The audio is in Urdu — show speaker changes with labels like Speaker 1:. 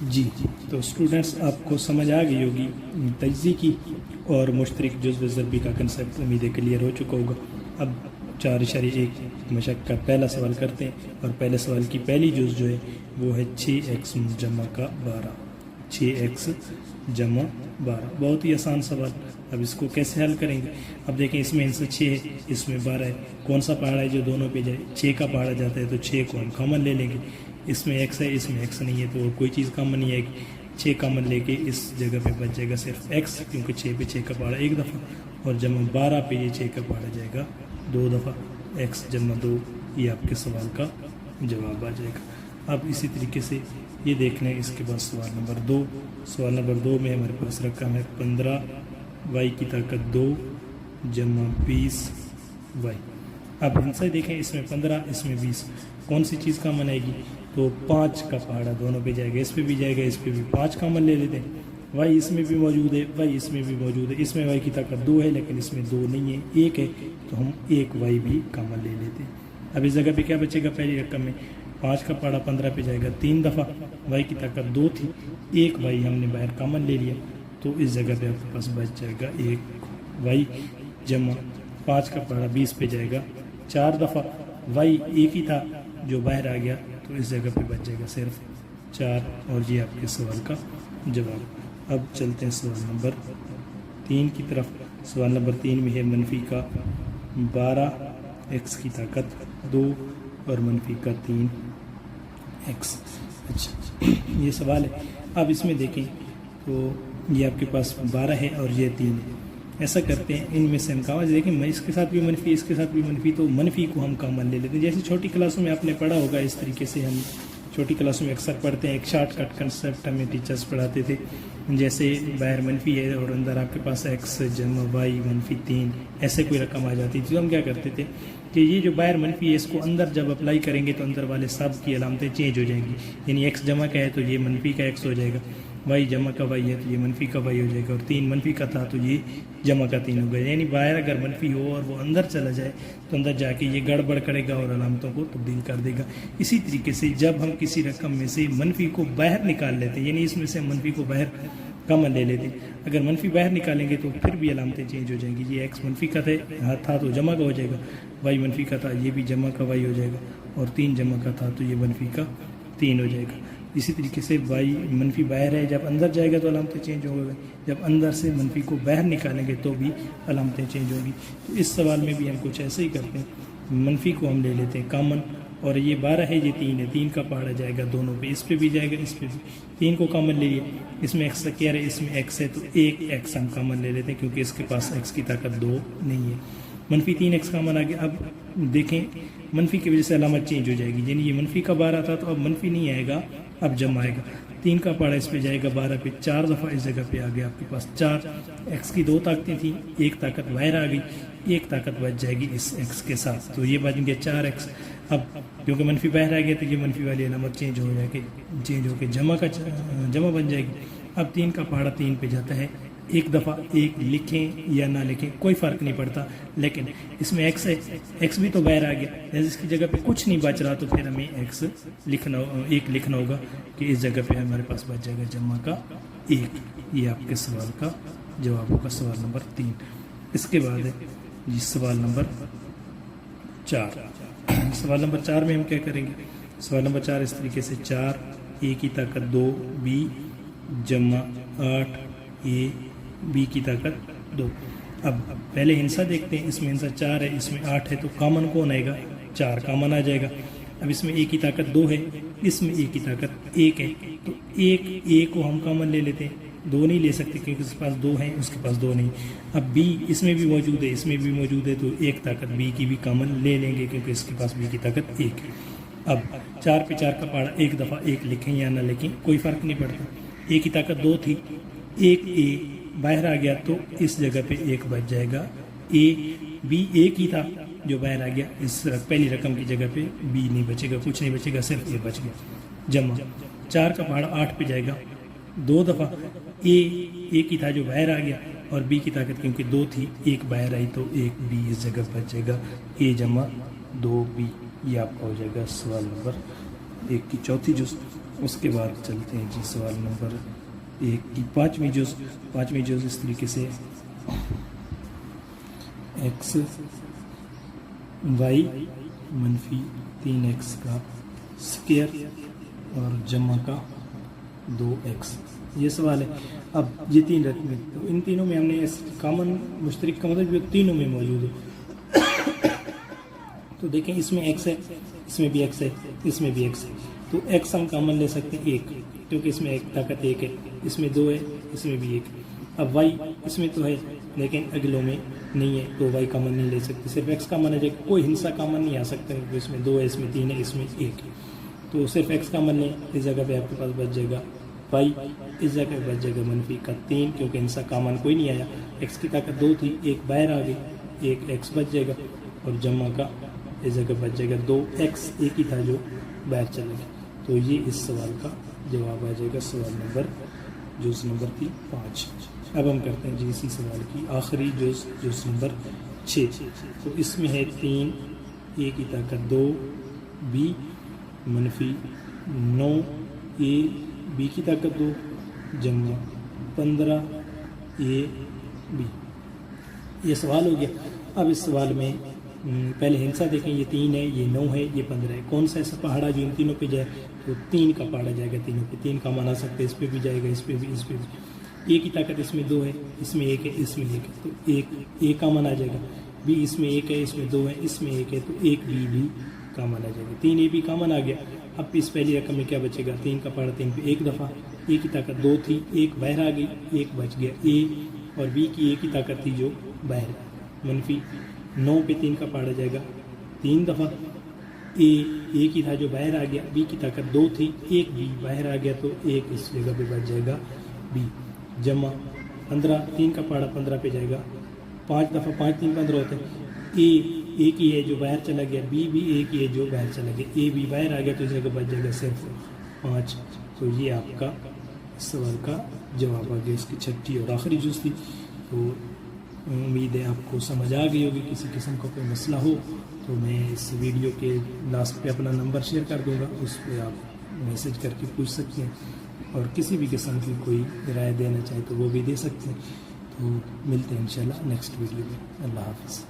Speaker 1: جی تو اسٹوڈنٹس آپ کو سمجھ آ گئی ہوگی تجزیے کی اور مشترک جزو ضربی کا کنسیپٹ امید کلیئر ہو چکا ہوگا۔ اب 4.1 مشق کا پہلا سوال کرتے ہیں اور پہلے سوال کی پہلی جز جو ہے وہ ہے 6x جمع کا 12، 6x جمع 12، بہت ہی آسان سوال۔ اب اس کو کیسے حل کریں گے؟ اب دیکھیں اس میں 6 ہے، اس میں 12 ہے، کون سا پہاڑا ہے جو دونوں پہ جائے؟ 6 کا پہاڑا جاتا ہے تو 6 کو ہم کامن لے لیں گے، اس میں x ہے اس میں x نہیں ہے تو کوئی چیز کامن نہیں آئے گی، 6 کامن لے کے اس جگہ پہ بچ جائے گا صرف x، کیونکہ 6 پہ 6 کا پہاڑا ایک دفعہ، اور جمع 12 پہ یہ 6 کا پہاڑا جائے گا 2 دفعہ، x جمع 2، یہ آپ کے سوال کا جواب آ جائے گا۔ اب اسی طریقے سے یہ دیکھ لیں، اس کے بعد سوال نمبر 2، سوال نمبر 2 میں ہمارے پاس رقم ہے 15 y کی طاقت 2 جمع 20 y۔ اب ان سے دیکھیں، اس میں 15 اس میں 20، کون سی چیز کامن آئے گی؟ تو 5 کا پہاڑا دونوں پہ جائے گا، اس پہ بھی جائے گا اس پہ بھی، 5 کامن لے لیتے ہیں، y اس میں بھی موجود ہے y اس میں بھی موجود ہے، اس میں y کی طاقت 2 ہے لیکن اس میں 2 نہیں ہے 1 ہے تو ہم 1 y بھی کامن لے لیتے ہیں۔ اب اس جگہ پہ کیا بچے گا؟ پہلی رقم میں 5 کا پہاڑا 15 پہ جائے گا 3 دفعہ، y کی طاقت 2 تھی، 1 y ہم نے باہر کامن لے لیا تو اس جگہ پہ آپ کے پاس بچ جائے گا 1 y جمع 5 کا پہاڑا 20 پہ جائے گا 4 دفعہ، y ایک ہی تھا جو باہر آ گیا تو اس جگہ پہ بچ جائے گا صرف 4، اور یہ آپ کے سوال کا جواب۔ اب چلتے ہیں سوال نمبر 3 کی طرف۔ سوال نمبر 3 میں ہے منفی کا 12 x کی طاقت 2 اور منفی کا 3 x۔ اچھا یہ سوال ہے، اب اس میں دیکھیں تو یہ آپ کے پاس 12 ہے اور یہ 3 ہے۔ ایسا کرتے ہیں ان میں سے ہم کامن دیکھیں، اس کے ساتھ بھی منفی اس کے ساتھ بھی منفی، تو منفی کو ہم کامن لے لیتے ہیں۔ جیسے چھوٹی کلاسوں میں آپ نے پڑھا ہوگا، اس طریقے سے ہم چھوٹی کلاسوں میں اکثر پڑھتے ہیں، ایک شارٹ کٹ کنسیپٹ ہمیں ٹیچرز پڑھاتے تھے، جیسے باہر منفی ہے اور اندر آپ کے پاس x جمع y منفی 3 ایسے کوئی رقم آ جاتی تھی، تو ہم کیا کرتے تھے کہ یہ جو باہر منفی ہے اس کو اندر جب اپلائی کریں گے تو اندر والے سب کی علامتیں چینج ہو جائیں گی، یعنی x جمع کا ہے تو یہ منفی کا x ہو جائے گا، y جمع کا y ہے تو یہ منفی کا y ہو جائے گا، اور 3 منفی کا تھا تو یہ جمع کا 3 ہو گیا۔ یعنی باہر اگر منفی ہو اور وہ اندر چلا جائے تو اندر جا کے یہ گڑبڑ کرے گا اور علامتوں کو تبدیل کر دے گا۔ اسی طریقے سے جب ہم کسی رقم میں سے منفی کو باہر نکال لیتے ہیں، یعنی اس میں سے منفی کو باہر کامن لے لیتے ہیں، اگر منفی باہر نکالیں گے تو پھر بھی علامتیں چینج ہو جائیں گی، یہ x منفی کا تھا تو جمع کا ہو جائے گا، y منفی کا تھا یہ بھی جمع کا y ہو جائے گا، اور 3 جمع کا تھا تو یہ منفی کا 3 ہو جائے گا۔ اسی طریقے سے y منفی باہر ہے، جب اندر جائے گا تو علامتیں چینج ہو گئی، جب اندر سے منفی کو باہر نکالیں گے تو بھی علامتیں چینج ہوں گی۔ تو اس سوال میں بھی ہم کچھ ایسے ہی کرتے ہیں، منفی کو ہم لے لیتے ہیں کامن، اور یہ 12 ہے یہ 3 ہے، 3 کا پہاڑا جائے گا دونوں پہ، اس پہ بھی جائے گا اس پہ بھی، 3 کو کامن لے لیا، اس میں x کیا ہے اس میں x ہے تو 1 x ہم کامن لے لیتے ہیں کیونکہ اس کے پاس x کی طاقت 2 نہیں ہے، منفی 3x کامن آ گیا۔ اب دیکھیں منفی کی وجہ سے علامت چینج ہو جائے گی، یعنی یہ منفی کا 12 تھا تو اب منفی نہیں آئے گا، اب جمع آئے گا، 3 کا پہاڑا اس پہ جائے گا 12 پہ 4 دفعہ، اس جگہ پہ آ گیا آپ کے پاس 4، x کی 2 طاقتیں تھیں، 1 طاقت باہر آ گئی، 1 طاقت بچ جائے گی اس x کے ساتھ، تو یہ بچ گیا 4x۔ اب کیونکہ منفی باہر آ گیا تو یہ منفی والی علامت چینج ہو کے جمع بن جائے گی۔ اب 3 کا پہاڑا 3 پہ جاتا ہے، 1 دفعہ 1 لکھیں یا نہ لکھیں کوئی فرق نہیں پڑتا، لیکن اس میں x ہے، x بھی تو باہر آ گیا، جیسے اس کی جگہ پہ کچھ نہیں بچ رہا تو پھر ہمیں x لکھنا ہوگا کہ اس جگہ پہ ہمارے پاس بچ جائے گا جمع کا 1۔ یہ آپ کے سوال کا جواب ہوگا سوال نمبر 3۔ اس کے بعد ہے جی سوال نمبر 4۔ سوال نمبر 4 میں ہم کیا کریں گے؟ سوال نمبر 4 اس طریقے سے 4 a کی طاقت 2 b جمع 8 a b کی طاقت 2۔ اب پہلے ہنسا دیکھتے ہیں، اس میں ہنسا 4 ہے اس میں 8 ہے تو کامن کون آئے گا؟ 4 کامن آ جائے گا۔ اب اس میں a کی طاقت 2 ہے، اس میں a کی طاقت 1 ہے تو 1 a کو ہم کامن لے لیتے ہیں، 2 نہیں لے سکتے کیونکہ اس کے پاس 2 ہیں اس کے پاس 2 نہیں۔ اب b اس میں بھی موجود ہے اس میں بھی موجود ہے تو 1 طاقت b کی بھی کامن لے لیں گے کیونکہ اس کے پاس b کی طاقت 1 ہے۔ اب 4 پہ 4 کا پہاڑا 1 دفعہ 1 لکھیں یا نہ لکھیں کوئی فرق نہیں پڑتا، a کی طاقت 2 تھی، 1 a باہر آ گیا تو اس جگہ پہ 1 بچ جائے گا، a b 1 ہی تھا جو باہر آ گیا، اس پہلی رقم کی جگہ پہ b نہیں بچے گا، کچھ نہیں بچے گا، صرف a بچ گیا، جمع 4 کا پہاڑا 8 پہ جائے گا 2 دفعہ، a 1 ہی تھا جو باہر آ گیا اور b کی طاقت کیونکہ 2 تھی 1 باہر آئی تو 1 b اس جگہ بچ جائے گا، a جمع 2b۔ یہ آپ کا ہو جائے گا سوال نمبر 1 کی چوتھی جز۔ اس کے بعد چلتے ہیں جی سوال نمبر 1 کی پانچویں جز اس طریقے سے ایکس وائی منفی 3x کا اسکیئر اور جمع کا 2x، یہ سوال ہے۔ اب یہ 3 رقمیں، تو ان تینوں میں ہم نے کامن مشترک کا مطلب جو تینوں میں موجود ہے، تو دیکھیں اس میں x ہے، اس میں بھی x ہے، اس میں بھی x ہے، تو x ہم کامن لے سکتے ہیں 1 کیونکہ اس میں ایک طاقت 1 ہے، اس میں 2 ہے، اس میں بھی 1 ہے۔ اب y اس میں تو ہے لیکن اگلوں میں نہیں ہے تو y کامن نہیں لے سکتے، صرف x کامن آ جائے گا، کوئی ہنسا کامن نہیں آ سکتا کیونکہ اس میں 2 ہے، اس میں 3 ہے، اس میں 1 ہے، تو صرف x کامن لیں، اس جگہ پہ آپ کے پاس بچ جائے گا y، اس جگہ پہ بچ جائے گا منفی کا 3 کیونکہ ہنسا کامن کوئی نہیں آیا، x کی طاقت 2 تھی، 1 باہر آ گئی، 1 x بچ جائے گا، اور جمع کا اس جگہ بچ جائے گا 2x، ایک ہی تھا جو باہر چلا گیا، تو یہ اس سوال کا جواب آ جائے گا، سوال نمبر جز نمبر تھی 5۔ اب ہم کرتے ہیں جی اسی سوال کی آخری جز نمبر 6، تو اس میں ہے 3 a کی طاقت 2 b منفی 9 a b کی طاقت 2 جمع 15 a b، یہ سوال ہو گیا۔ اب اس سوال میں پہلے ہنسا دیکھیں، یہ 3 ہے، یہ 9 ہے، یہ 15 ہے، کون سا ایسا پہاڑا جو ان تینوں پہ جائے، تو 3 کا پہاڑا جائے گا، تینوں پہ 3 کا مانا سکتے، اس پہ بھی جائے گا، اس پہ بھی، اس پہ بھی۔ اے کی طاقت اس میں 2 ہے، اس میں 1 ہے، اس میں 1 ہے، تو 1 کا مان آ جائے گا، بی اس میں 1 ہے، اس میں 2 ہے، اس میں 1 ہے، تو 1 بی بھی کا مان آ جائے گا، 3 اے بھی کا مان آ گیا۔ اب اس پہلی رقم میں کیا بچے گا، 3 کا پہاڑا 3 پہ 1 دفعہ، اے کی طاقت 2 تھی، 1 باہر آ گئی، 1 بچ گیا، اے اور بی کی اے کی طاقت تھی جو باہر، منفی 9 پہ 3 کا پہاڑا جائے گا 3 دفعہ، اے کی تھا جو باہر آ گیا، بی کی طاقت 2 تھی، 1 بی باہر آ گیا، تو 1 اس جگہ پہ بچ جائے گا بی، جمع 15، 3 کا پہاڑا 15 پہ جائے گا 5 دفعہ، 5 3 15 ہوتے ہیں، اے کی ہے جو باہر چلا گیا، بی بھی اے کی ہے جو باہر چلا گیا، اے بھی باہر آ گیا، تو اس جگہ بچ جائے گا صرف 5، تو یہ آپ کا سوال کا جواب آ گیا، اس کی چھٹی اور آخری جز تھی۔ تو امید ہے آپ کو سمجھ آ گئی ہوگی، کسی قسم کا کوئی مسئلہ ہو تو میں اس ویڈیو کے لاسٹ پہ اپنا نمبر شیئر کر دوں گا، اس پہ آپ میسج کر کے پوچھ سکتے ہیں، اور کسی بھی قسم کی کوئی رائے دینا چاہے تو وہ بھی دے سکتے ہیں۔ تو ملتے ہیں انشاءاللہ نیکسٹ ویڈیو میں، اللہ حافظ۔